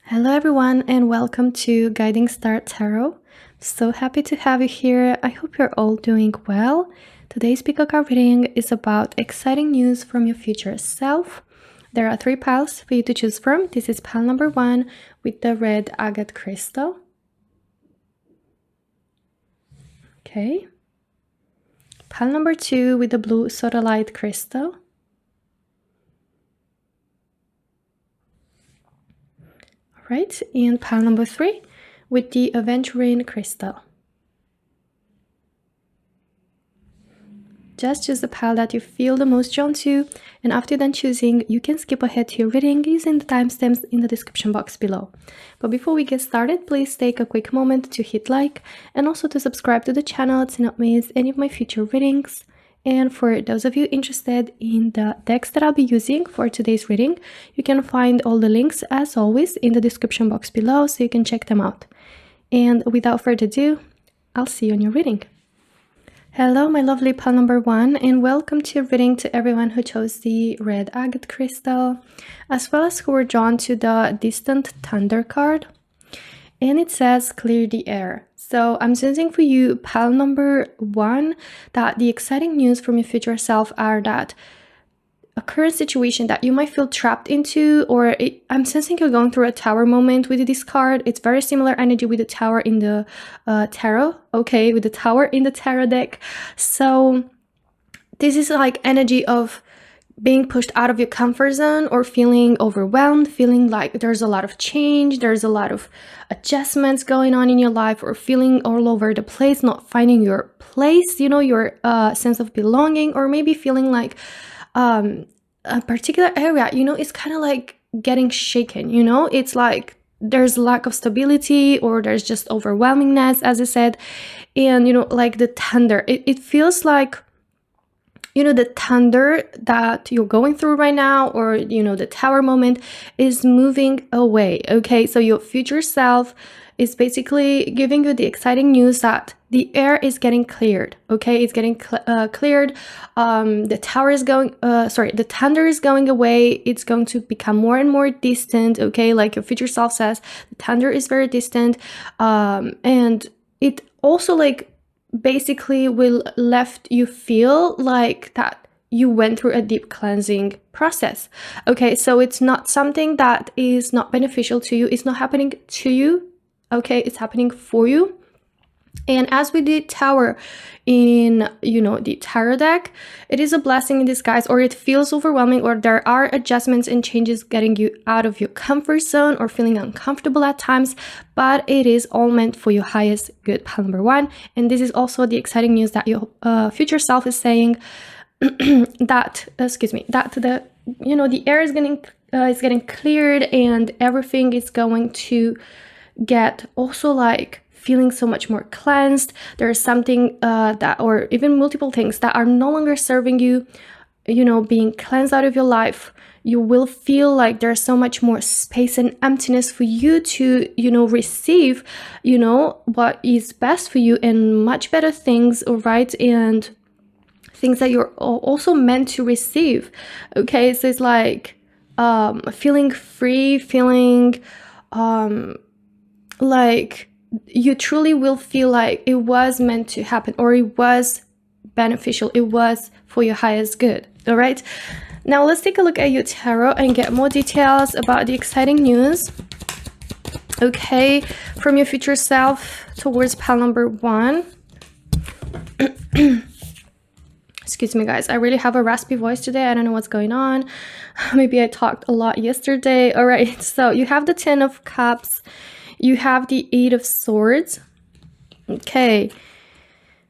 Hello everyone and welcome to Guiding Star Tarot. So happy to have you here. I hope you're all doing well. Today's pick card reading is about exciting news from your future self. There are 3 piles for you to choose from. This is pile number 1 with the red agate crystal. Okay. Pile number 2 with the blue sodalite crystal. Right, and pile number 3 with the Aventurine crystal. Just choose the pile that you feel the most drawn to, and after done choosing, you can skip ahead to your reading using the timestamps in the description box below. But before we get started, please take a quick moment to hit like and also to subscribe to the channel to not miss any of my future readings. And for those of you interested in the decks that I'll be using for today's reading, you can find all the links as always in the description box below so you can check them out. And without further ado, I'll see you on your reading. Hello my lovely pile number 1 and welcome to your reading to everyone who chose the red agate crystal as well as who were drawn to the distant thunder card. And it says clear the air. So I'm sensing for you, pile number 1, that the exciting news from your future self are that a current situation that you might feel trapped into, or I'm sensing you're going through a tower moment with this card. It's very similar energy with the tower in the tarot, okay, with the tower in the tarot deck. So this is like energy of being pushed out of your comfort zone or feeling overwhelmed, feeling like there's a lot of change, there's a lot of adjustments going on in your life, or feeling all over the place, not finding your place, you know, your sense of belonging, or maybe feeling like a particular area, you know, it's kind of like getting shaken, you know, it's like there's lack of stability or there's just overwhelmingness, as I said. And, you know, like the thunder, it feels like, you know, the thunder that you're going through right now, or, you know, the tower moment is moving away. Okay, so your future self is basically giving you the exciting news that the air is getting cleared. Okay, it's getting cleared. The tower is going, the thunder is going away. It's going to become more and more distant. Okay, like your future self says, the thunder is very distant, and it also like basically will left you feel like that you went through a deep cleansing process. Okay, so it's not something that is not beneficial to you. It's not happening to you. Okay, it's happening for you. And as with the tower in, you know, the tarot deck, it is a blessing in disguise, or it feels overwhelming, or there are adjustments and changes getting you out of your comfort zone or feeling uncomfortable at times, but it is all meant for your highest good, pile number 1. And this is also the exciting news that your future self is saying that, that the, you know, the air is getting cleared, and everything is going to get also like feeling so much more cleansed. There's something that, or even multiple things that are no longer serving you, you know, being cleansed out of your life. You will feel like there's so much more space and emptiness for you to, you know, receive, you know, what is best for you, and much better things, right? And things that you're also meant to receive. Okay, so it's like feeling free, feeling like you truly will feel like it was meant to happen, or it was beneficial, it was for your highest good. All right, now let's take a look at your tarot and get more details about the exciting news, okay, from your future self towards pile number 1. Excuse me guys, I really have a raspy voice today. I don't know what's going on. Maybe I talked a lot yesterday. All right, so you have the 10 of Cups, you have the 8 of Swords, okay,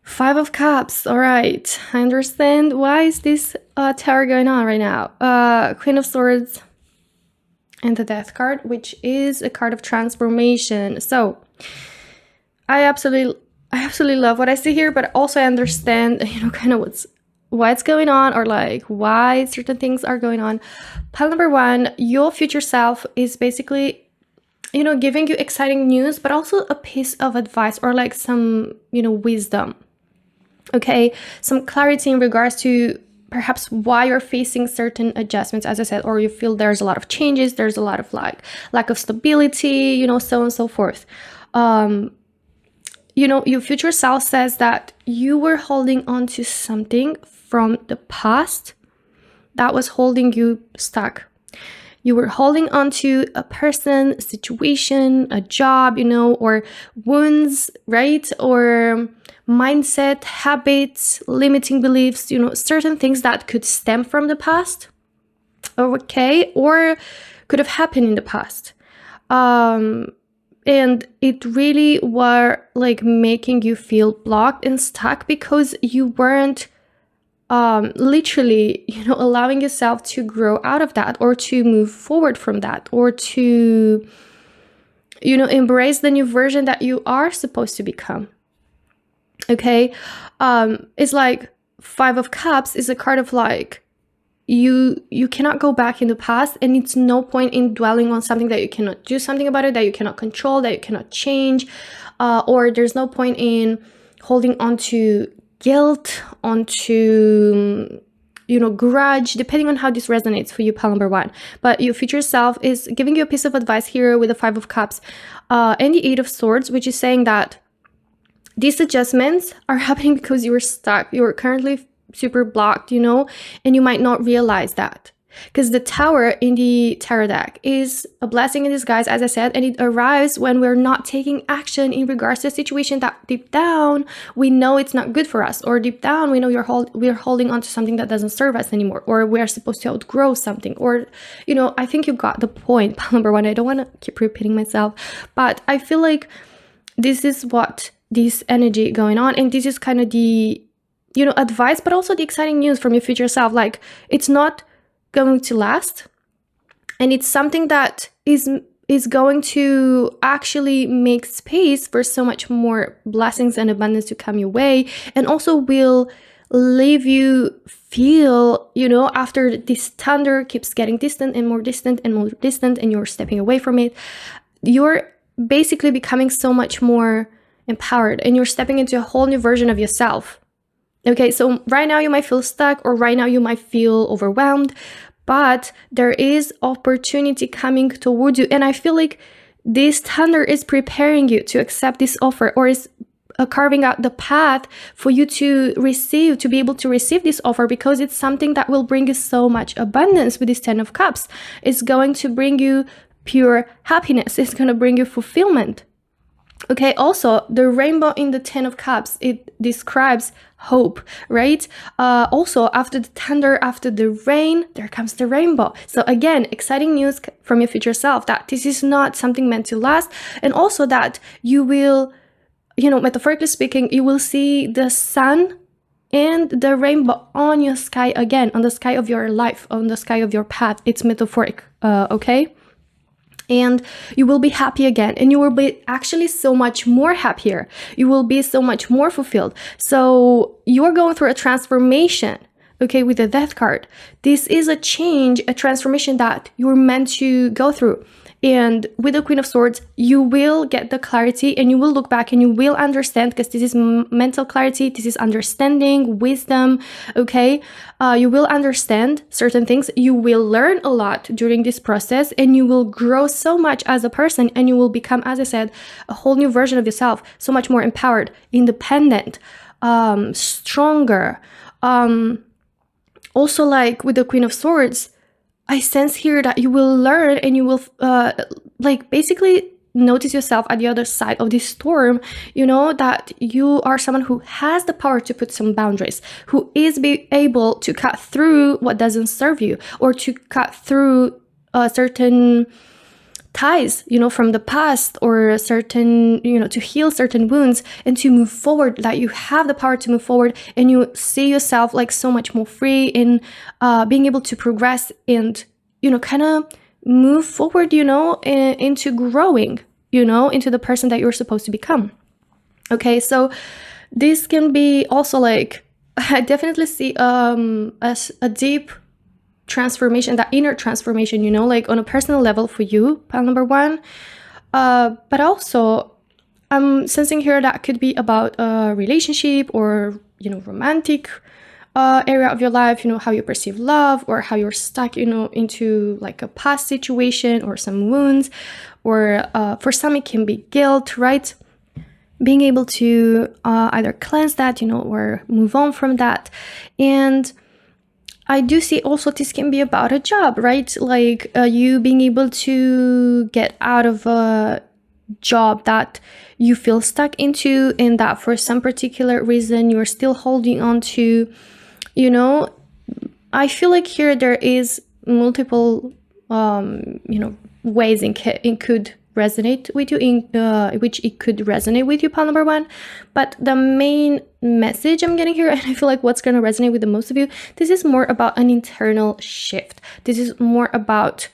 5 of Cups. All right, I understand why is this tarot going on right now. Queen of Swords and the Death card, which is a card of transformation. So I absolutely love what I see here, but also I understand, you know, kind of what's going on, or like why certain things are going on. Pile number 1, your future self is basically, you know, giving you exciting news, but also a piece of advice, or like some, you know, wisdom. Okay, some clarity in regards to perhaps why you're facing certain adjustments, as I said, or you feel there's a lot of changes, there's a lot of like lack of stability, so on and so forth. Your future self says that you were holding on to something from the past that was holding you stuck. You were holding on to a person, a situation, a job, or wounds, right? Or mindset, habits, limiting beliefs, certain things that could stem from the past, okay? Or could have happened in the past. And it really were like making you feel blocked and stuck because you weren't literally, allowing yourself to grow out of that, or to move forward from that, or to, embrace the new version that you are supposed to become. Okay. It's like 5 of Cups is a card of like, you cannot go back in the past, and it's no point in dwelling on something that you cannot do something about it, that you cannot control, that you cannot change, or there's no point in holding on to guilt, onto grudge, depending on how this resonates for you, pile number 1. But your future self is giving you a piece of advice here with the 5 of Cups and the 8 of Swords, which is saying that these adjustments are happening because you were stuck. You're currently super blocked, and you might not realize that. Because the Tower in the tarot deck is a blessing in disguise, as I said, and it arrives when we're not taking action in regards to a situation that deep down we know it's not good for us, or deep down we know we're holding on to something that doesn't serve us anymore, or we're supposed to outgrow something, or I think you got the point, number 1. I don't want to keep repeating myself, but I feel like this is what this energy going on, and this is kind of the advice, but also the exciting news from your future self. Like, it's not going to last, and it's something that is going to actually make space for so much more blessings and abundance to come your way, and also will leave you feel, after this thunder keeps getting distant and more distant and more distant, and you're stepping away from it, you're basically becoming so much more empowered, and you're stepping into a whole new version of yourself. Okay, so right now you might feel stuck, or right now you might feel overwhelmed, but there is opportunity coming towards you. And I feel like this thunder is preparing you to accept this offer, or is carving out the path for you to be able to receive this offer, because it's something that will bring you so much abundance with this 10 of Cups. It's going to bring you pure happiness. It's going to bring you fulfillment. Okay, also the rainbow in the 10 of Cups, it describes hope, right? Also, after the thunder, after the rain, there comes the rainbow. So again, exciting news from your future self that this is not something meant to last, and also that you will, metaphorically speaking, you will see the sun and the rainbow on your sky again, on the sky of your life, on the sky of your path. It's metaphoric, okay? And you will be happy again, and you will be actually so much more happier. You will be so much more fulfilled. So you're going through a transformation, okay, with the Death card. This is a change, a transformation that you're meant to go through. And with the Queen of Swords, you will get the clarity, and you will look back and you will understand, because this is mental clarity, this is understanding, wisdom, okay? You will understand certain things. You will learn a lot during this process, and you will grow so much as a person, and you will become, as I said, a whole new version of yourself, so much more empowered, independent, stronger. Also, like with the Queen of Swords, I sense here that you will learn, and you will basically notice yourself at the other side of this storm, that you are someone who has the power to put some boundaries, who is able to cut through what doesn't serve you, or to cut through certain ties, from the past, or certain, to heal certain wounds, and to move forward, that you have the power to move forward, and you see yourself like so much more free in being able to progress and, kind of move forward, into growing, into the person that you're supposed to become. Okay, so this can be also like, I definitely see a deep transformation, that inner transformation, like on a personal level for you, pile number 1. But also, I'm sensing here that could be about a relationship, or, romantic area of your life, how you perceive love, or how you're stuck, into like a past situation or some wounds, or for some it can be guilt, right? Being able to either cleanse that, or move on from that. And I do see also this can be about a job, right? Like you being able to get out of a job that you feel stuck into, and that for some particular reason you're still holding on to. I feel like here there is multiple ways it could resonate with you, in which it could resonate with you, pile number one. But the main message I'm getting here, and I feel like what's going to resonate with the most of you, this is more about an internal shift. This is more about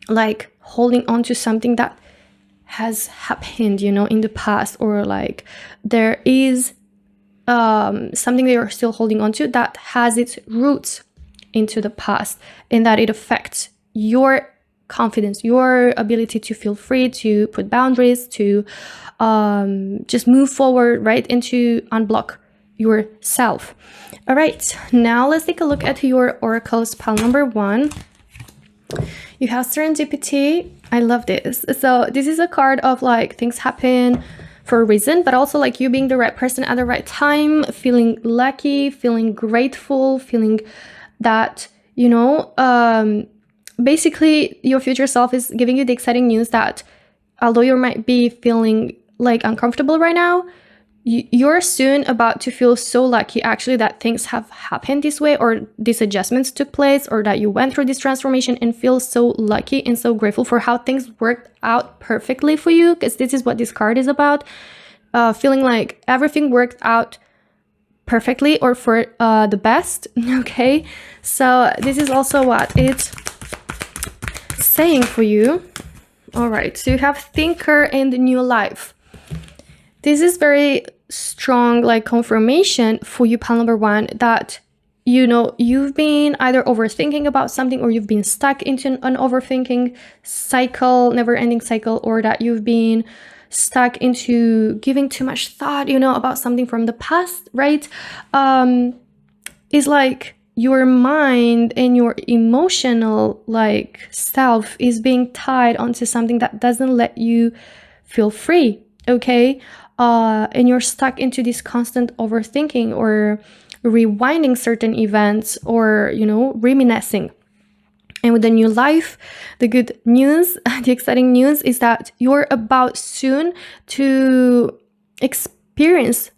like holding on to something that has happened, in the past, or like there is something that you're still holding on to that has its roots into the past, and that it affects your confidence, your ability to feel free, to put boundaries, to just move forward, right? And to unblock yourself. All right, now let's take a look at your oracles, pile number one. You have serendipity. I love this. So this is a card of like things happen for a reason, but also like you being the right person at the right time, feeling lucky, feeling grateful, feeling that, basically your future self is giving you the exciting news that although you might be feeling like uncomfortable right now, you're soon about to feel so lucky actually that things have happened this way, or these adjustments took place, or that you went through this transformation, and feel so lucky and so grateful for how things worked out perfectly for you, because this is what this card is about. Feeling like everything worked out perfectly or for the best. Okay, so this is also what it's saying for you. All right, so you have thinker and new life. This is very strong like confirmation for you, pile number one, that you've been either overthinking about something, or you've been stuck into an overthinking cycle, never-ending cycle, or that you've been stuck into giving too much thought, about something from the past, right? Is like your mind and your emotional like self is being tied onto something that doesn't let you feel free, okay? And you're stuck into this constant overthinking, or rewinding certain events, or reminiscing. And with the new life, the good news, the exciting news is that you're about soon to experience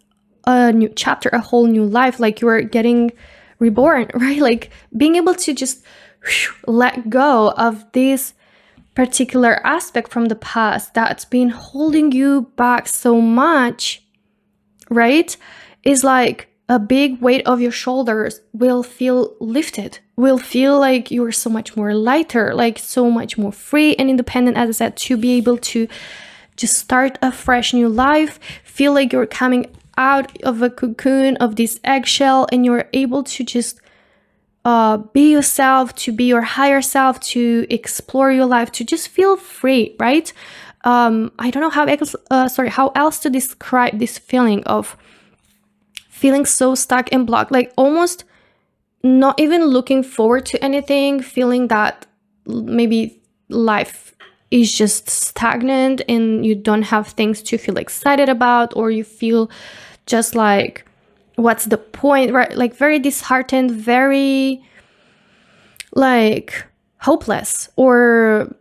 a new chapter, a whole new life. Like you're getting reborn, right? Like being able to just let go of this particular aspect from the past that's been holding you back so much, right? Is like a big weight of your shoulders will feel lifted, will feel like you're so much more lighter, like so much more free and independent, as I said, to be able to just start a fresh new life, feel like you're coming out of a cocoon of this eggshell, and you're able to just be yourself, to be your higher self, to explore your life, to just feel free, right? I don't know how else to describe this feeling of feeling so stuck and blocked, like almost not even looking forward to anything, feeling that maybe life is just stagnant and you don't have things to feel excited about, or you feel just like, what's the point, right? Like very disheartened, very like hopeless, or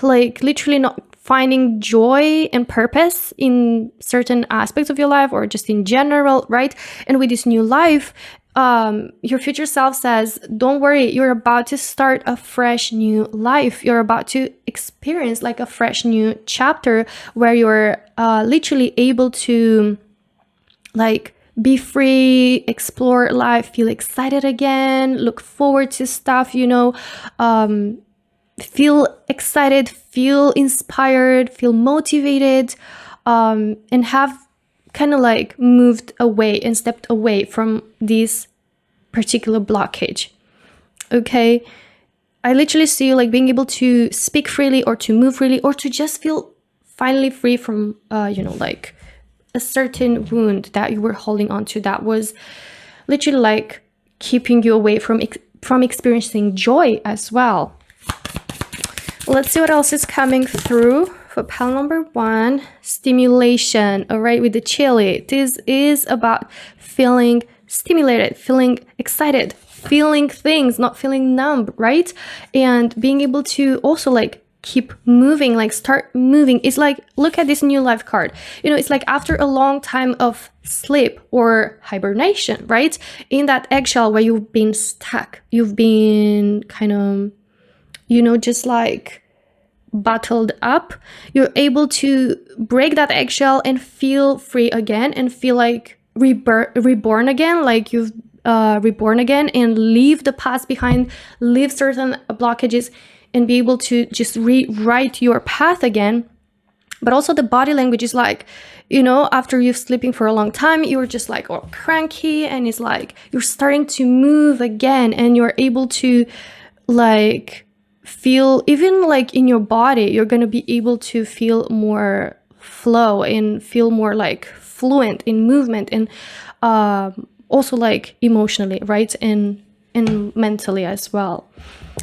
like literally not finding joy and purpose in certain aspects of your life, or just in general, right? And with this new life, your future self says, don't worry, you're about to start a fresh new life. You're about to experience like a fresh new chapter where you're literally able to like be free, explore life, feel excited again, look forward to stuff, feel excited, feel inspired, feel motivated, and have kind of like moved away and stepped away from this particular blockage. Okay, I literally see you like being able to speak freely, or to move freely, or to just feel finally free from like a certain wound that you were holding on to, that was literally like keeping you away from experiencing joy as well. Let's see what else is coming through for pile number 1. Stimulation. All right, with the chili. This is about feeling stimulated, feeling excited, feeling things, not feeling numb, right? And being able to also like keep moving, like start moving. It's like, look at this new life card. You know, it's like after a long time of sleep or hibernation, right? In that eggshell where you've been stuck, you've been kind of, you know, just like bottled up, you're able to break that eggshell and feel free again and feel like reborn again, like you've reborn again, and leave the past behind, leave certain blockages, and be able to just rewrite your path again. But also the body language is like, you know, after you're sleeping for a long time, you're just like all cranky, and it's like you're starting to move again, and you're able to like feel, even like in your body, you're going to be able to feel more flow and feel more like fluent in movement, and also like emotionally, right? And mentally as well.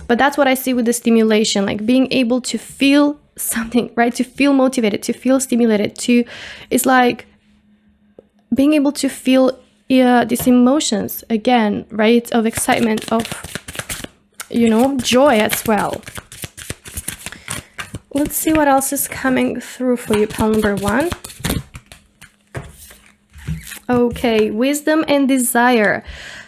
But that's what I see with the stimulation, like being able to feel something, right? To feel motivated, to feel stimulated, it's like being able to feel these emotions again, right? Of excitement, of, you know, joy as well. Let's see what else is coming through for you, pile number 1. Okay, wisdom and desire.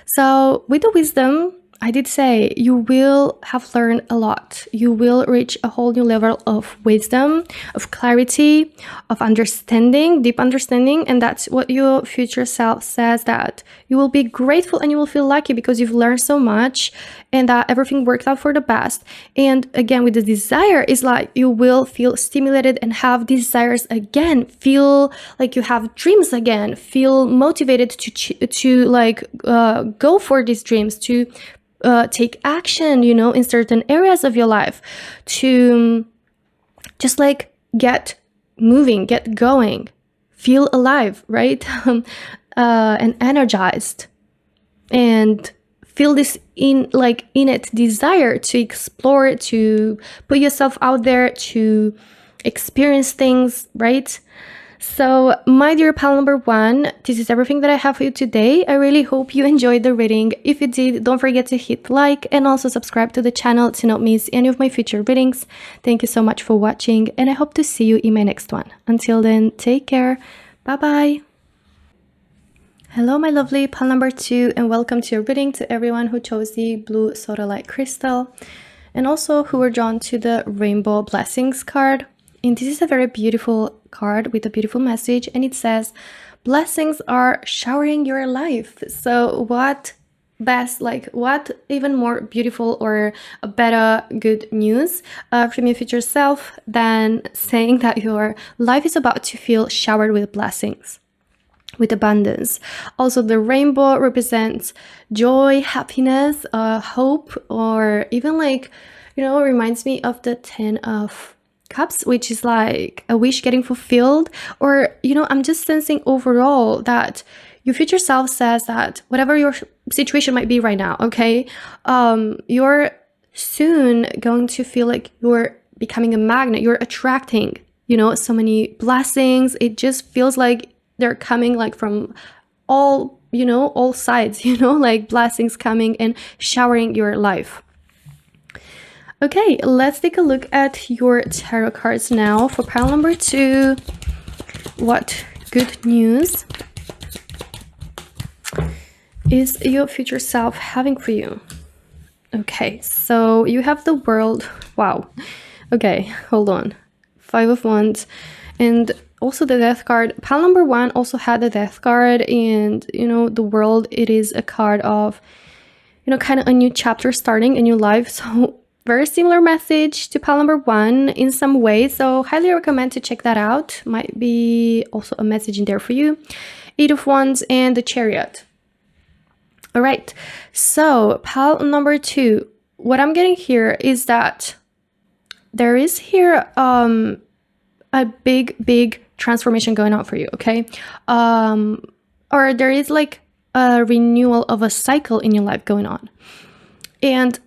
So with the wisdom, I did say you will have learned a lot. You will reach a whole new level of wisdom, of clarity, of understanding, deep understanding. And that's what your future self says, that you will be grateful and you will feel lucky because you've learned so much, and that everything worked out for the best. And again, with the desire, is like you will feel stimulated and have desires again, feel like you have dreams again, feel motivated to like go for these dreams, to take action, you know, in certain areas of your life, to just like get moving, get going, feel alive, right? And energized, and feel this innate desire to explore, to put yourself out there, to experience things, right? So, my dear pal number 1, this is everything that I have for you today. I really hope you enjoyed the reading. If you did, don't forget to hit like and also subscribe to the channel to not miss any of my future readings. Thank you so much for watching, and I hope to see you in my next one. Until then, take care. Bye-bye. Hello, my lovely pal number 2, and welcome to your reading, to everyone who chose the blue Sodalite crystal and also who were drawn to the Rainbow Blessings card. And this is a very beautiful card with a beautiful message, and it says blessings are showering your life. So what best, like what even more beautiful or a better good news from your future self than saying that your life is about to feel showered with blessings, with abundance. Also, the rainbow represents joy, happiness, hope, or even like, you know, reminds me of the 10 of Cups, which is like a wish getting fulfilled. Or, you know, I'm just sensing overall that your future self says that whatever your situation might be right now, okay, you're soon going to feel like you're becoming a magnet. You're attracting, you know, so many blessings. It just feels like they're coming like from all, you know, all sides, you know, like blessings coming and showering your life. Okay, let's take a look at your tarot cards now for pile number 2. What good news is your future self having for you? Okay, so you have the World. Wow. Okay, hold on. 5 of Wands and also the Death card. Pile number 1 also had the Death card, and you know, the World, it is a card of, you know, kind of a new chapter starting, a new life. So very similar message to pile number 1 in some way, so highly recommend to check that out. Might be also a message in there for you. 8 of Wands and the Chariot. All right, so pile number 2, what I'm getting here is that there is here a big transformation going on for you, okay? Or there is like a renewal of a cycle in your life going on. And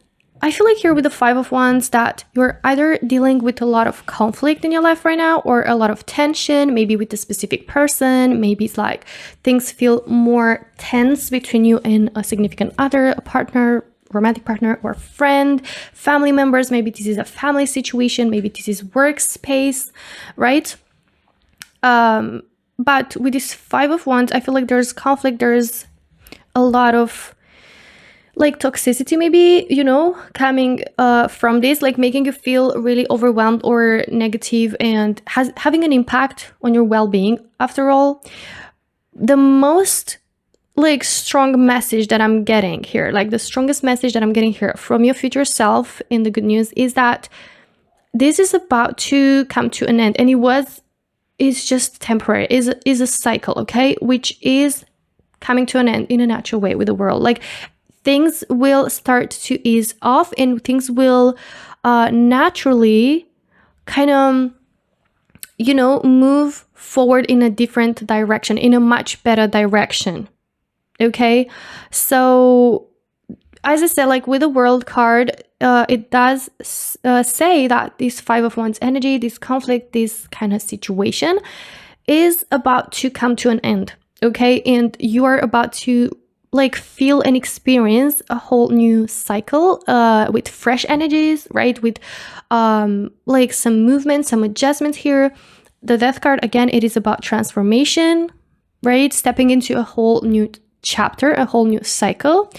I feel like here with the Five of Wands that you're either dealing with a lot of conflict in your life right now, or a lot of tension, maybe with a specific person. Maybe it's like things feel more tense between you and a significant other, a partner, romantic partner, or friend, family members. Maybe this is a family situation, maybe this is workspace, right? But with this Five of Wands, I feel like there's conflict, there's a lot of like toxicity, maybe, coming from this, like making you feel really overwhelmed or negative, and having an impact on your well-being. After all, the most like strong message that I'm getting here, like the strongest message that I'm getting here from your future self in the good news, is that this is about to come to an end, and is just temporary, is a cycle, okay, which is coming to an end in a natural way with the world. Like things will start to ease off, and things will naturally kind of, move forward in a different direction, in a much better direction. Okay, so as I said, like with the World card, it does say that this Five of Wands energy, this conflict, this kind of situation is about to come to an end. Okay, and you are about to like feel and experience a whole new cycle with fresh energies, right? With like some movement, some adjustments here. The Death card, again, it is about transformation, right? Stepping into a whole new chapter, a whole new cycle.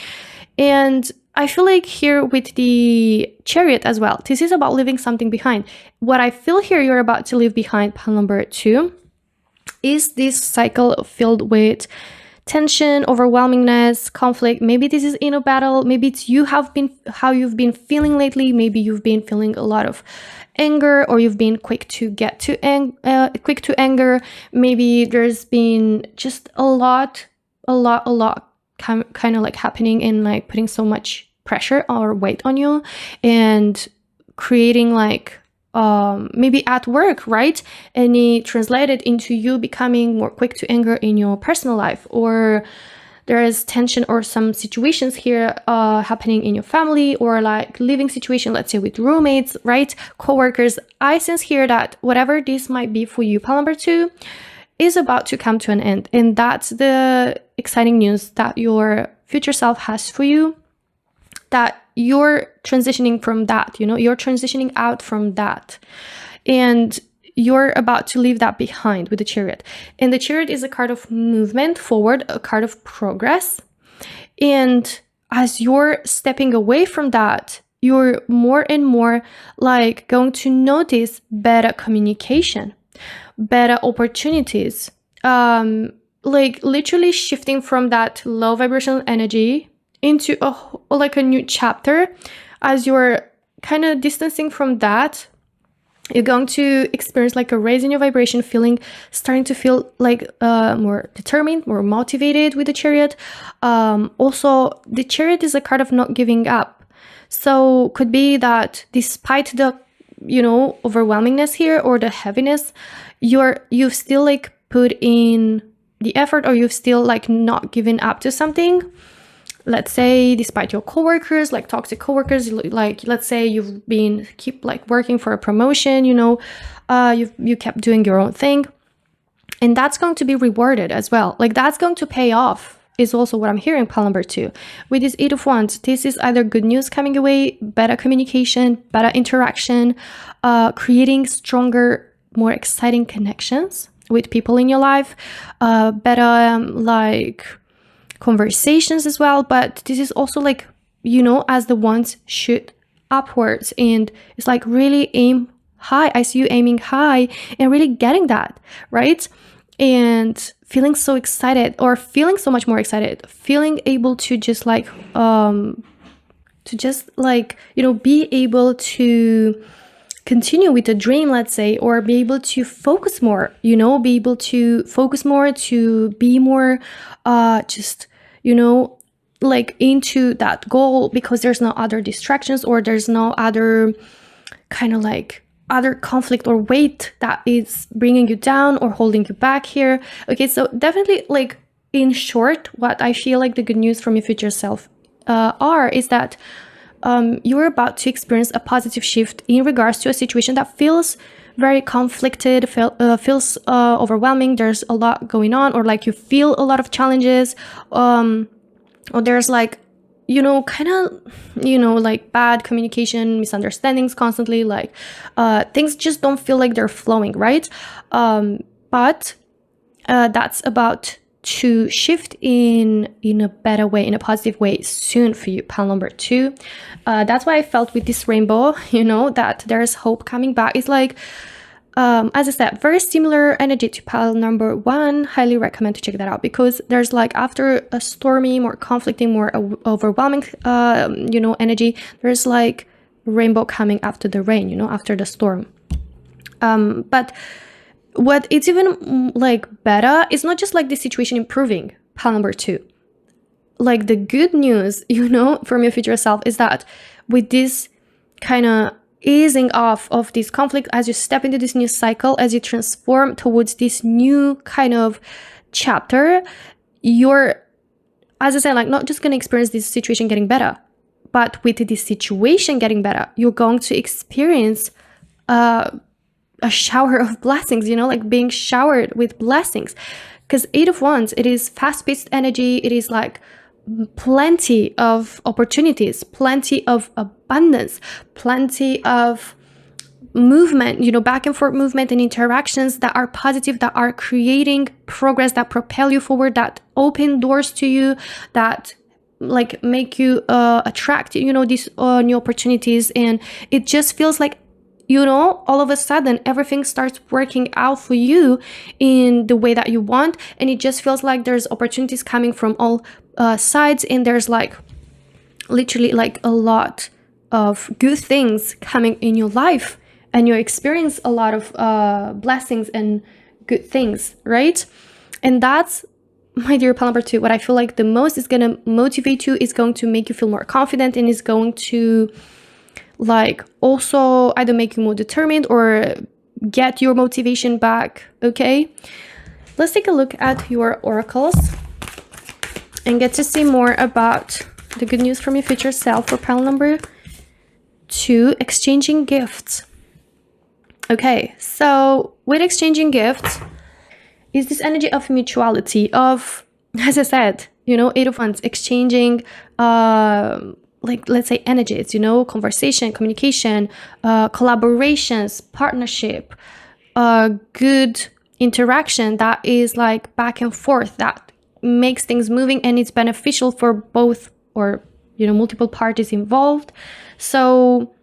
And I feel like here with the Chariot as well, this is about leaving something behind. What I feel here you're about to leave behind, pile number 2, is this cycle filled with tension, overwhelmingness, conflict. Maybe this is in a battle. Maybe it's how you've been feeling lately. Maybe you've been feeling a lot of anger, or you've been quick to anger. Maybe there's been just a lot kind of like happening, and like putting so much pressure or weight on you, and creating like maybe at work, right? And it translated into you becoming more quick to anger in your personal life, or there is tension or some situations here happening in your family, or like living situation, let's say with roommates, right? Co-workers. I sense here that whatever this might be for you, pile number 2, is about to come to an end. And that's the exciting news that your future self has for you, that you're transitioning from that, you're transitioning out from that, and you're about to leave that behind with the Chariot. And the Chariot is a card of movement forward, a card of progress. And as you're stepping away from that, you're more and more like going to notice better communication, better opportunities, like literally shifting from that low vibrational energy into a new chapter. As you're kind of distancing from that, you're going to experience like a raise in your vibration, starting to feel like more determined, more motivated with the Chariot. Also, the Chariot is a card of not giving up. So could be that despite the overwhelmingness here or the heaviness, you've still like put in the effort, or you've still like not given up to something. Let's say despite your coworkers, like toxic coworkers, like let's say you've keep like working for a promotion, you kept doing your own thing, and that's going to be rewarded as well. Like that's going to pay off is also what I'm hearing, pile number 2. With this 8 of Wands, this is either good news coming away, better communication, better interaction, creating stronger, more exciting connections with people in your life, better like conversations as well. But this is also like, as the wands shoot upwards, and it's like really aim high. I see you aiming high and really getting that, right? And feeling so excited, or feeling so much more excited, feeling able to just like be able to continue with the dream, let's say, or be able to focus more, to be more like into that goal, because there's no other distractions, or there's no other kind of like other conflict or weight that is bringing you down or holding you back here. Okay, so definitely like in short, what I feel like the good news from your future self is that you're about to experience a positive shift in regards to a situation that feels very conflicted, feels overwhelming. There's a lot going on, or like you feel a lot of challenges, or there's like, kind of, like bad communication, misunderstandings constantly, like things just don't feel like they're flowing, right? But that's about to shift in a better way, in a positive way soon for you, pile number 2. That's why I felt with this rainbow, that there's hope coming back. It's like, as I said, very similar energy to pile number 1. Highly recommend to check that out, because there's like, after a stormy, more conflicting, more overwhelming, energy, there's like rainbow coming after the rain, after the storm. But what it's even like better is not just like the situation improving, pile number 2. Like the good news, from your future self is that with this kind of easing off of this conflict, as you step into this new cycle, as you transform towards this new kind of chapter, you're, as I said, like not just going to experience this situation getting better, but with this situation getting better, you're going to experience a shower of blessings, like being showered with blessings. Because 8 of Wands, it is fast-paced energy. It is like plenty of opportunities, plenty of abundance, plenty of movement, back and forth movement and interactions that are positive, that are creating progress, that propel you forward, that open doors to you, that like make you attract, these new opportunities. And it just feels like, all of a sudden everything starts working out for you in the way that you want, and it just feels like there's opportunities coming from all sides, and there's like literally like a lot of good things coming in your life, and you experience a lot of blessings and good things, right? And that's, my dear pile number 2, what I feel like the most is going to motivate you, is going to make you feel more confident, and is going to like also either make you more determined or get your motivation back. Okay, let's take a look at your oracles and get to see more about the good news from your future self for pile number 2, exchanging gifts. Okay, so with exchanging gifts is this energy of mutuality, of, as I said, 8 of Wands, exchanging like, let's say, energies, conversation, communication, collaborations, partnership, good interaction that is like back and forth, that makes things moving, and it's beneficial for both, or multiple parties involved. So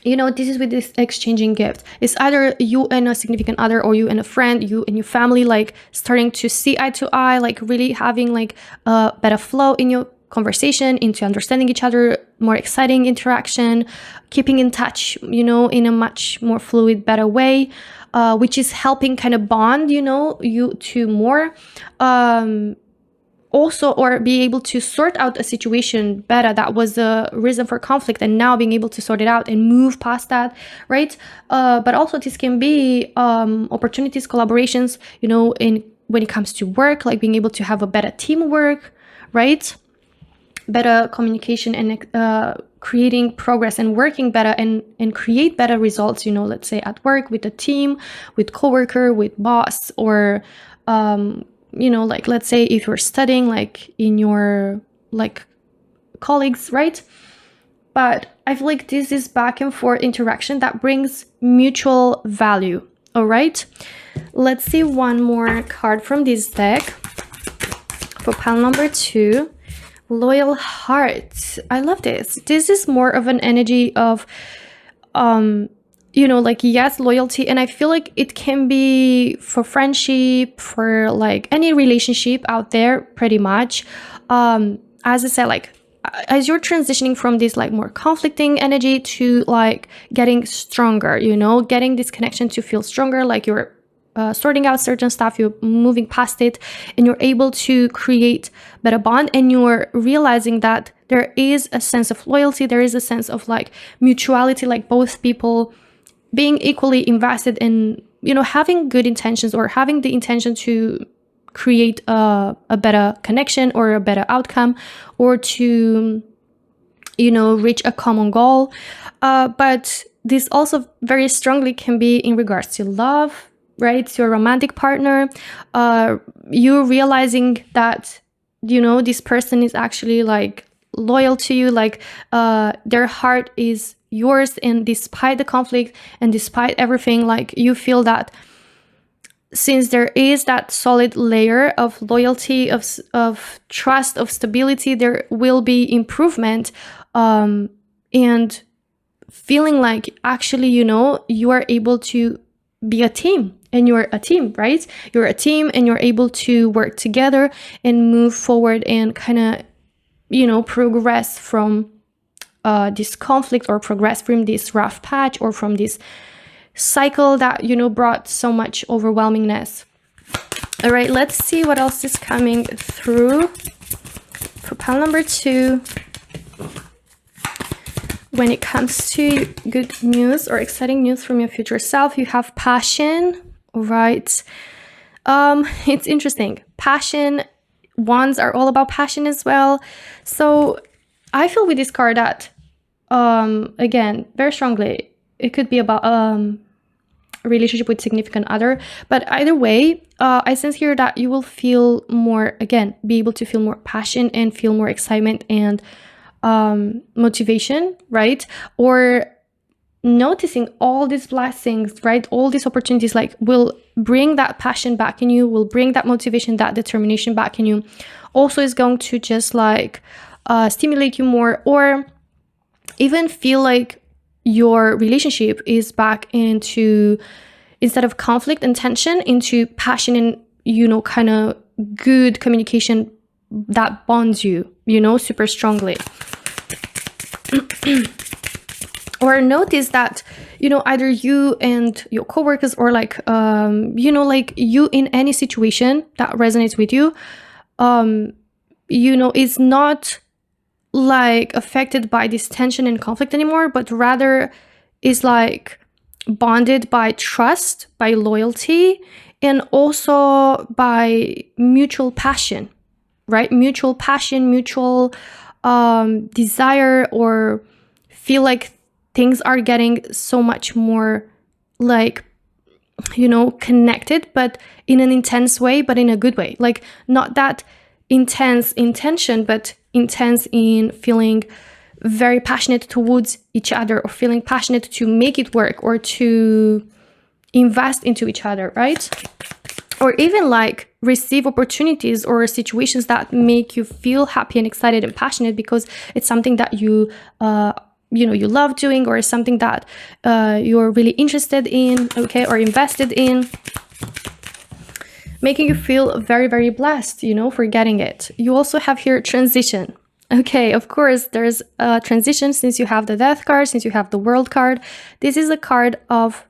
this is with this exchanging gifts. It's either you and a significant other, or you and a friend, you and your family, like starting to see eye to eye, like really having like a better flow in your conversation, into understanding each other, more exciting interaction, keeping in touch, in a much more fluid, better way, which is helping kind of bond, you two more. Also, or be able to sort out a situation better that was a reason for conflict, and now being able to sort it out and move past that, right? But also this can be opportunities, collaborations, when it comes to work, like being able to have a better teamwork, right? Better communication, and creating progress and working better, and create better results, let's say at work, with the team, with coworker, with boss, or like, let's say if you're studying, like in your like colleagues, right? But I feel like this is back and forth interaction that brings mutual value. All right, let's see one more card from this deck for pile number 2. Loyal heart. I love this. This is more of an energy of like, yes, loyalty, and I feel like it can be for friendship, for like any relationship out there, pretty much. As I said, like as you're transitioning from this like more conflicting energy to like getting stronger, getting this connection to feel stronger, like you're sorting out certain stuff, you're moving past it, and you're able to create better bond, and you're realizing that there is a sense of loyalty, there is a sense of like mutuality, like both people being equally invested in, having good intentions, or having the intention to create a better connection or a better outcome, or to, you know, reach a common goal. But this also very strongly can be in regards to love, right? To your romantic partner, you realizing that, you know, this person is actually like loyal to you, like their heart is yours, and despite the conflict and despite everything, like you feel that since there is that solid layer of loyalty, of trust, of stability, there will be improvement, and feeling like actually, you know, you are able to be a team, and you're a team, right? You're a team, and you're able to work together and move forward and kind of, you know, progress from this conflict, or progress from this rough patch, or from this cycle that, you know, brought so much overwhelmingness. All right, let's see what else is coming through for pile number 2. When it comes to good news or exciting news from your future self, you have passion. All right. It's interesting. Passion, wands are all about passion as well. So I feel with this card that, again, very strongly, it could be about a relationship with significant other. But either way, I sense here that you will feel more, again, be able to feel more passion and feel more excitement and motivation, right? Or noticing all these blessings, right? All these opportunities, like, will bring that passion back in you, will bring that motivation, that determination back in you. Also is going to just like stimulate you more, or even feel like your relationship is back into, instead of conflict and tension, into passion and, you know, kind of good communication that bonds you, you know, super strongly. Or notice that, you know, either you and your coworkers, or like, you know, like you in any situation that resonates with you, you know, is not like affected by this tension and conflict anymore, but rather is like bonded by trust, by loyalty, and also by mutual passion, right? Mutual passion, mutual desire, or feel like things are getting so much more like, you know, connected, but in an intense way, but in a good way. Like, not that intense intention, but intense in feeling very passionate towards each other, or feeling passionate to make it work, or to invest into each other, right? Or even like receive opportunities or situations that make you feel happy and excited and passionate, because it's something that you you know, you love doing, or something that you're really interested in, okay, or invested in, making you feel very, very blessed, you know, for getting it. You also have here transition. Okay, of course, there's a transition since you have the Death card, since you have the World card. This is a card of,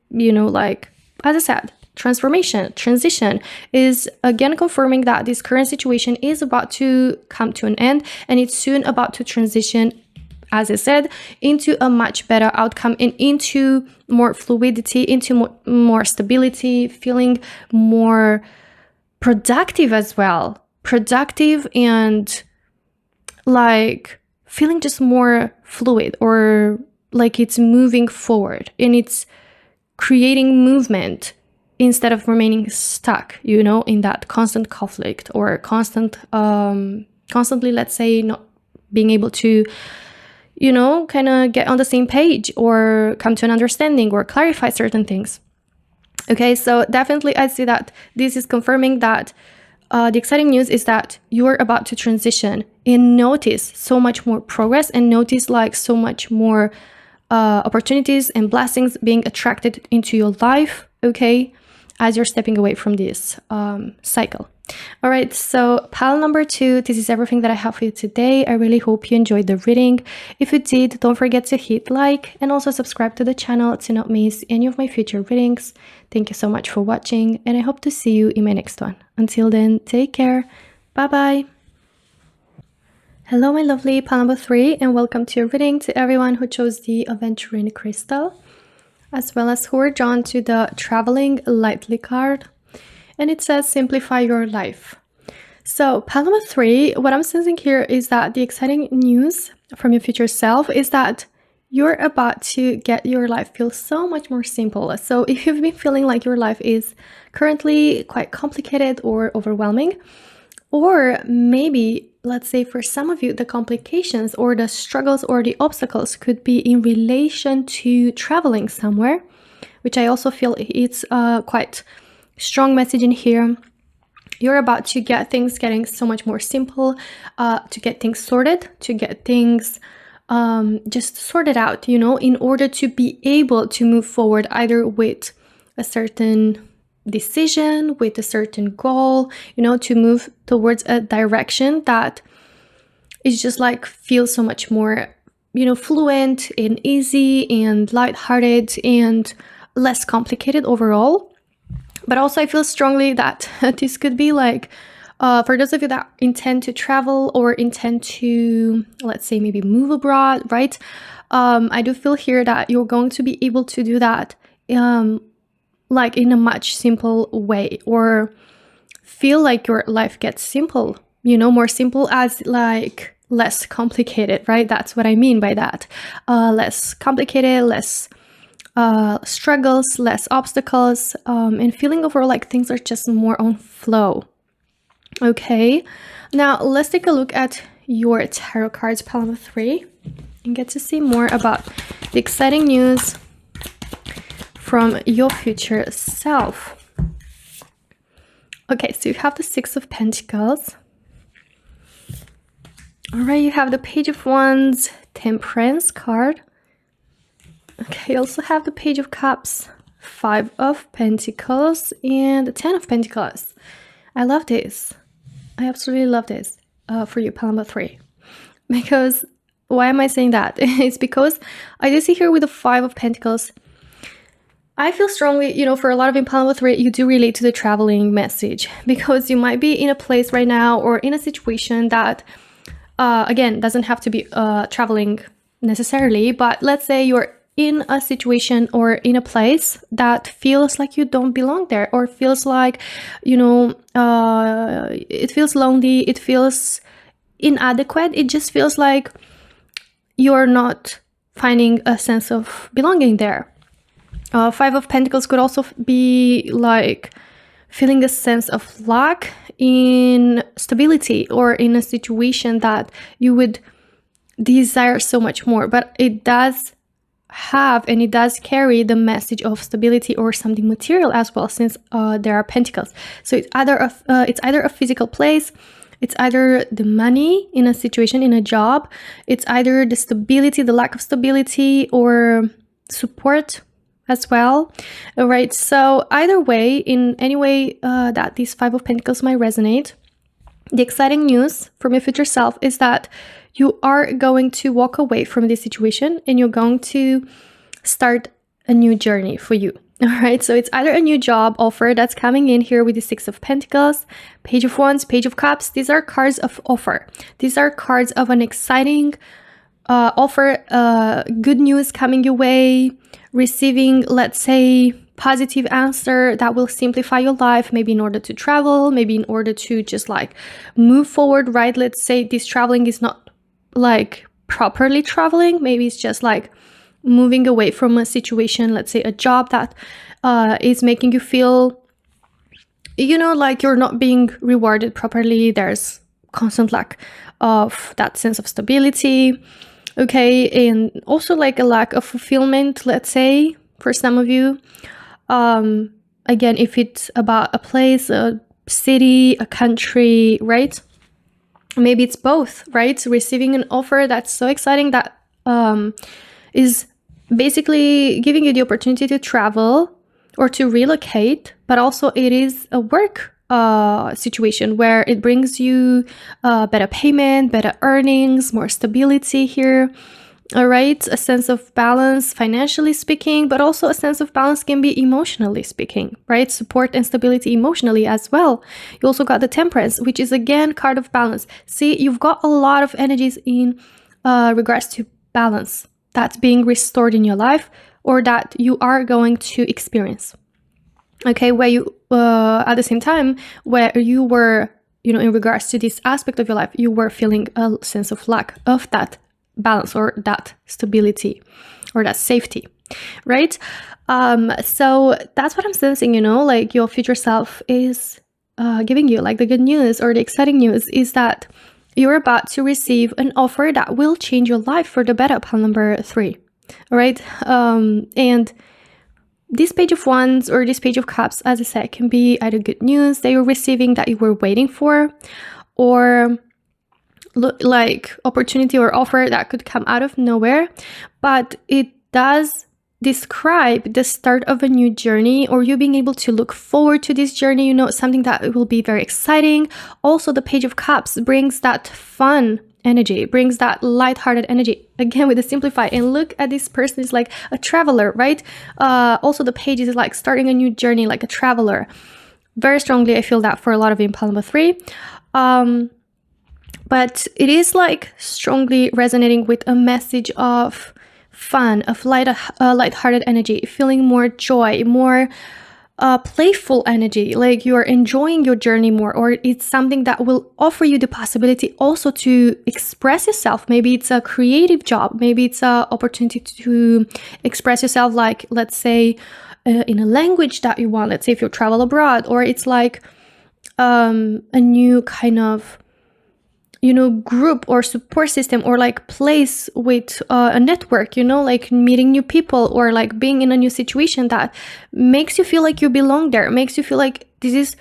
you know, like, as I said, transformation. Transition is again confirming that this current situation is about to come to an end, and it's soon about to transition, as I said, into a much better outcome, and into more fluidity, into more stability, feeling more productive as well. Productive, and like feeling just more fluid, or like it's moving forward and it's creating movement instead of remaining stuck, you know, in that constant conflict, or constantly, let's say, not being able to, you know, kind of get on the same page, or come to an understanding, or clarify certain things. Okay, so definitely I see that this is confirming that the exciting news is that you're about to transition and notice so much more progress, and notice like so much more opportunities and blessings being attracted into your life, okay, as you're stepping away from this cycle. All right, so pile number 2, this is everything that I have for you today. I really hope you enjoyed the reading. If you did, don't forget to hit like and also subscribe to the channel to not miss any of my future readings. Thank you so much for watching, and I hope to see you in my next one. Until then, take care. Bye-bye. Hello, my lovely pile number 3, and welcome to your reading to everyone who chose the Aventurine crystal, as well as who are drawn to the Traveling Lightly card. and it says simplify your life. So Paloma 3, what I'm sensing here is that the exciting news from your future self is that you're about to get your life feel so much more simple. So if you've been feeling like your life is currently quite complicated or overwhelming, or maybe, let's say for some of you, the complications or the struggles or the obstacles could be in relation to traveling somewhere, which I also feel it's a quite strong message in here. You're about to get things getting so much more simple, to get things sorted, to get things just sorted out, in order to be able to move forward either with a certain decision, with a certain goal, to move towards a direction that is just like feels so much more, fluent and easy and lighthearted and less complicated overall. But also I feel strongly that this could be like, for those of you that intend to travel or intend to, let's say, maybe move abroad, right? I do feel here that you're going to be able to do that like in a much simple way, or feel like your life gets simple, more simple as like less complicated, right? That's what I mean by that. Less complicated, less struggles, less obstacles, and feeling overall like things are just more on flow. Okay, now let's take a look at your tarot cards, Paloma 3, and get to see more about the exciting news from your future self. Okay, so you have the Six of Pentacles. All right, you have the Page of Wands, Temperance card. Okay, you also have the Page of Cups, Five of Pentacles, and the Ten of Pentacles. I love this. I absolutely love this for you, Paloma 3. Because, why am I saying that? It's because I do see here with the Five of Pentacles, I feel strongly, for a lot of you, Paloma 3, you do relate to the traveling message. Because you might be in a place right now or in a situation that, again, doesn't have to be traveling necessarily. But let's say you're in a situation or in a place that feels like you don't belong there, or feels like, it feels lonely, it feels inadequate, it just feels like you're not finding a sense of belonging there. Five of Pentacles could also be like feeling a sense of lack in stability, or in a situation that you would desire so much more, but it does have and it does carry the message of stability or something material as well, since there are pentacles. So it's either a physical place, it's either the money in a situation, in a job, it's either the stability, the lack of stability, or support as well. All right, so either way, in any way that these Five of Pentacles might resonate, the exciting news from your future self is that you are going to walk away from this situation and you're going to start a new journey for you. All right, so it's either a new job offer that's coming in here with the Six of Pentacles, Page of Wands, Page of Cups. These are cards of offer. These are cards of an exciting offer, good news coming your way, receiving, let's say, positive answer that will simplify your life, maybe in order to travel, maybe in order to just like move forward, right? Let's say this traveling is not like properly traveling, maybe it's just like moving away from a situation, let's say a job that is making you feel, like you're not being rewarded properly. There's constant lack of that sense of stability. Okay, and also like a lack of fulfillment, let's say, for some of you. Again, if it's about a place, a city, a country, right? Maybe it's both, right? Receiving an offer that's so exciting that is basically giving you the opportunity to travel or to relocate, but also it is a work situation where it brings you better payment, better earnings, more stability here. All right, a sense of balance financially speaking, but also a sense of balance can be emotionally speaking, right? Support and stability emotionally as well. You also got the Temperance, which is again card of balance. See, you've got a lot of energies in regards to balance that's being restored in your life, or that you are going to experience. Okay, where you, at the same time, where you were, in regards to this aspect of your life, you were feeling a sense of lack of that balance or that stability or that safety, right? So that's what I'm sensing, like your future self is giving you, like the good news or the exciting news is that you're about to receive an offer that will change your life for the better, pile number 3, all right? And this page of wands or this page of cups, as I said, can be either good news that you're receiving that you were waiting for, or like opportunity or offer that could come out of nowhere. But it does describe the start of a new journey, or you being able to look forward to this journey, something that will be very exciting. Also, the page of cups brings that fun energy, brings that light-hearted energy, again with the simplify. And look at this person is like a traveler, right? Also the page is like starting a new journey, like a traveler. Very strongly I feel that for a lot of you in pile number 3. But it is like strongly resonating with a message of fun, of light-hearted energy, feeling more joy, more playful energy, like you're enjoying your journey more, or it's something that will offer you the possibility also to express yourself. Maybe it's a creative job, maybe it's an opportunity to express yourself, like let's say in a language that you want, let's say if you travel abroad, or it's like a new kind of group or support system, or like place with a network, like meeting new people, or like being in a new situation that makes you feel like you belong there, makes you feel like this is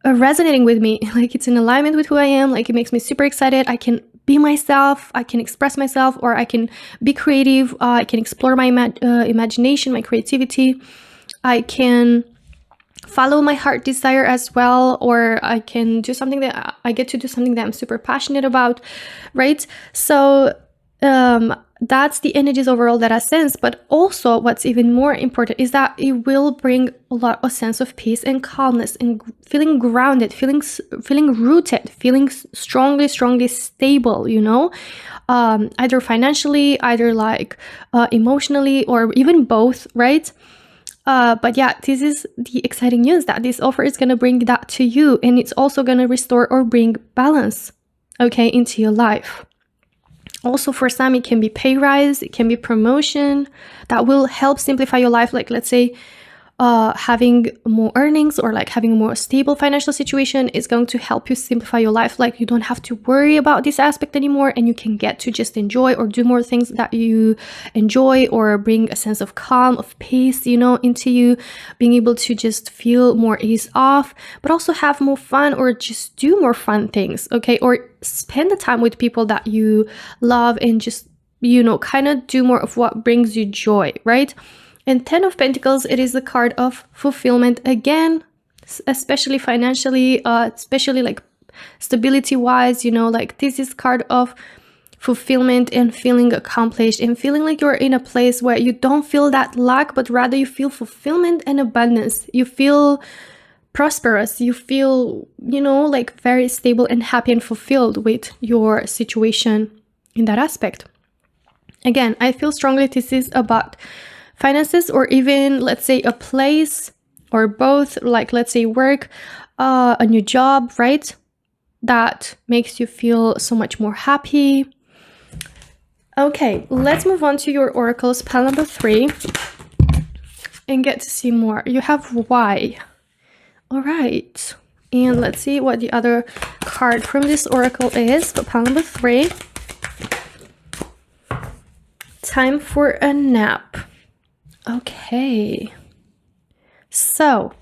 resonating with me, like it's in alignment with who I am, like it makes me super excited. I can be myself, I can express myself, or I can be creative, I can explore my imagination, my creativity, I can follow my heart desire as well, or I can do something that I get to do something that I'm super passionate about, right? So that's the energies overall that I sense. But also what's even more important is that it will bring a sense of peace and calmness, and feeling grounded, feeling rooted, feeling strongly stable, either financially, either like emotionally, or even both, right? But yeah, this is the exciting news, that this offer is going to bring that to you, and it's also going to restore or bring balance, okay, into your life. Also, for some, it can be pay rise, it can be promotion that will help simplify your life. Like, let's say having more earnings, or like having a more stable financial situation is going to help you simplify your life. Like you don't have to worry about this aspect anymore, and you can get to just enjoy or do more things that you enjoy, or bring a sense of calm, of peace, into you, being able to just feel more ease off, but also have more fun, or just do more fun things, okay? Or spend the time with people that you love, and just, kind of do more of what brings you joy, right? And 10 of Pentacles, it is the card of fulfillment again, especially financially, especially like stability-wise, like this is card of fulfillment and feeling accomplished, and feeling like you're in a place where you don't feel that lack, but rather you feel fulfillment and abundance. You feel prosperous, you feel, like very stable and happy and fulfilled with your situation in that aspect. Again, I feel strongly this is about finances, or even let's say a place, or both, like let's say work, a new job, right? That makes you feel so much more happy. Okay, let's move on to your oracles, pile number 3, and get to see more. You have why. All right, and let's see what the other card from this oracle is for pile number 3. Time for a nap. Okay, so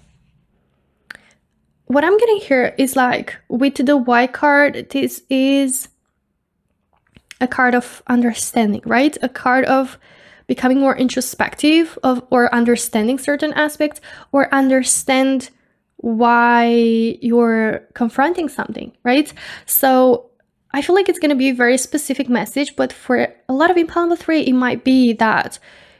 what I'm getting here is like with the Y card, this is a card of understanding, right? A card of becoming more introspective, or understanding certain aspects, or understand why you're confronting something, right? So I feel like it's going to be a very specific message, but for a lot of pile number 3, it might be that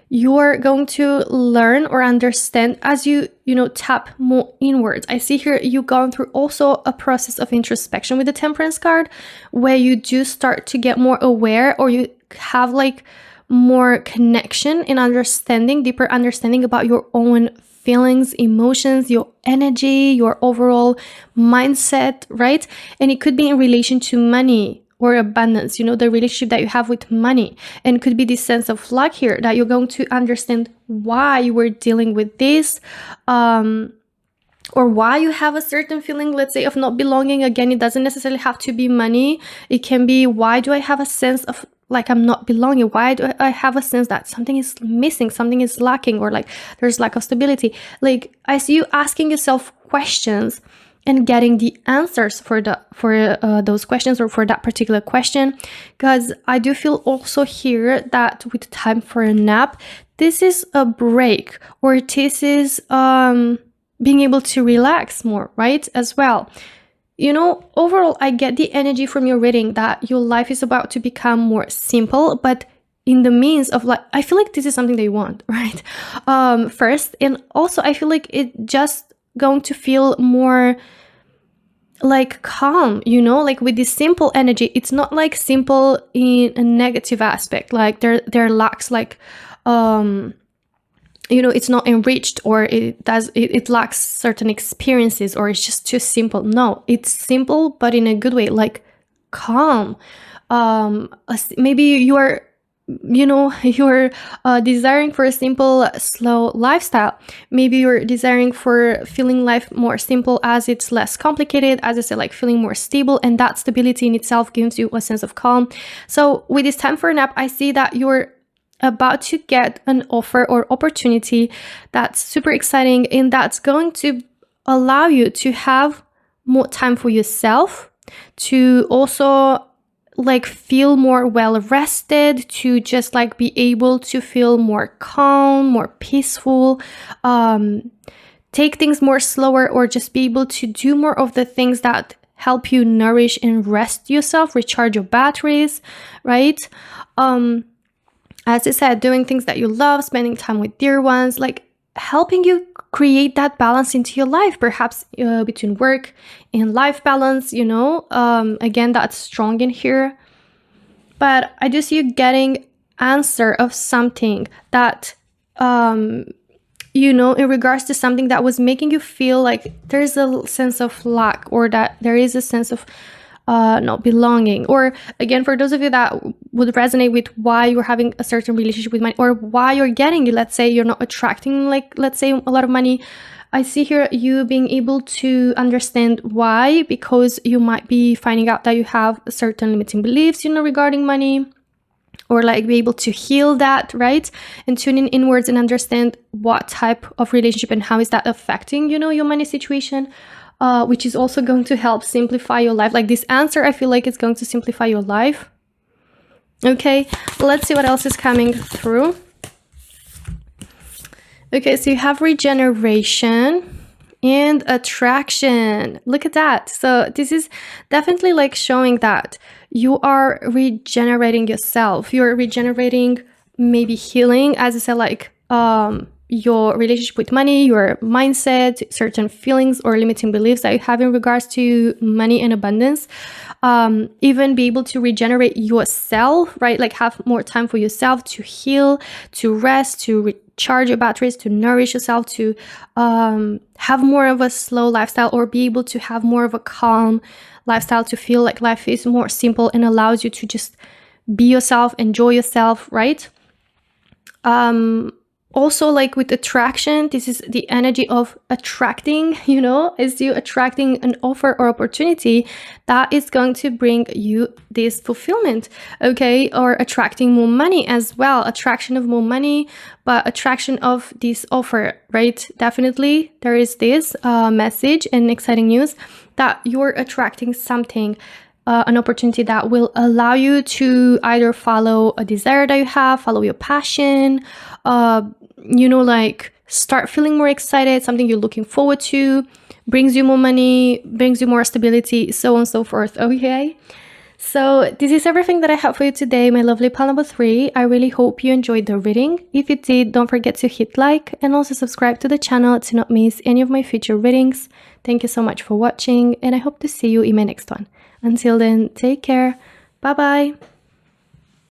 you're going to learn or understand as you tap more inwards. I see here you've gone through also a process of introspection with the Temperance card, where you do start to get more aware, or you have like more connection and understanding, deeper understanding about your own feelings, emotions, your energy, your overall mindset, right? And it could be in relation to money or abundance, the relationship that you have with money. And it could be this sense of luck here, that you're going to understand why you were dealing with this, or why you have a certain feeling, let's say, of not belonging. Again, it doesn't necessarily have to be money. It can be, why do I have a sense of like I'm not belonging? Why do I have a sense that something is missing, something is lacking, or like there's lack of stability? Like, I see you asking yourself questions and getting the answers for those questions, or for that particular question. Because I do feel also here that with time for a nap, this is a break, or this is being able to relax more, right? As well. Overall, I get the energy from your reading that your life is about to become more simple, but in the means of like, I feel like this is something that you want, right? First, and also I feel like it just going to feel more like calm, like with this simple energy. It's not like simple in a negative aspect, like there lacks like it's not enriched, or it lacks certain experiences, or it's just too simple. No, it's simple, but in a good way, like calm. Maybe you're desiring for a simple, slow lifestyle. Maybe you're desiring for feeling life more simple, as it's less complicated, as I said, like feeling more stable, and that stability in itself gives you a sense of calm. So with this time for a nap, I see that you're about to get an offer or opportunity that's super exciting, and that's going to allow you to have more time for yourself, to also like feel more well rested, to just like be able to feel more calm, more peaceful, take things more slower, or just be able to do more of the things that help you nourish and rest yourself, recharge your batteries, right? As I said, doing things that you love, spending time with dear ones, like helping you create that balance into your life, perhaps between work and life balance, again, that's strong in here. But I just see you getting answer of something that, in regards to something that was making you feel like there's a sense of lack, or that there is a sense of not belonging. Or again, for those of you that would resonate with why you're having a certain relationship with money, or why you're getting, let's say you're not attracting, like, let's say, a lot of money, I see here you being able to understand why, because you might be finding out that you have certain limiting beliefs, regarding money, or like be able to heal that, right? And tune in inwards and understand what type of relationship and how is that affecting, your money situation. Which is also going to help simplify your life. Like, this answer, I feel like it's going to simplify your life. Okay, let's see what else is coming through. Okay, so you have regeneration and attraction. Look at that. So this is definitely like showing that you are regenerating yourself. You're regenerating, maybe healing, as I said, like your relationship with money, your mindset, certain feelings or limiting beliefs that you have in regards to money and abundance. Even be able to regenerate yourself, right? Like have more time for yourself to heal, to rest, to recharge your batteries, to nourish yourself, to have more of a slow lifestyle, or be able to have more of a calm lifestyle, to feel like life is more simple and allows you to just be yourself, enjoy yourself, right? Also, like with attraction, this is the energy of attracting, is you attracting an offer or opportunity that is going to bring you this fulfillment, okay? Or attracting more money as well, attraction of more money, but attraction of this offer, right? Definitely there is this message and exciting news that you're attracting something, an opportunity that will allow you to either follow a desire that you have, follow your passion, like start feeling more excited, something you're looking forward to, brings you more money, brings you more stability, so on and so forth, okay? So this is everything that I have for you today, my lovely pal number 3. I really hope you enjoyed the reading. If you did, don't forget to hit like and also subscribe to the channel to not miss any of my future readings. Thank you so much for watching, and I hope to see you in my next one. Until then, take care. Bye bye.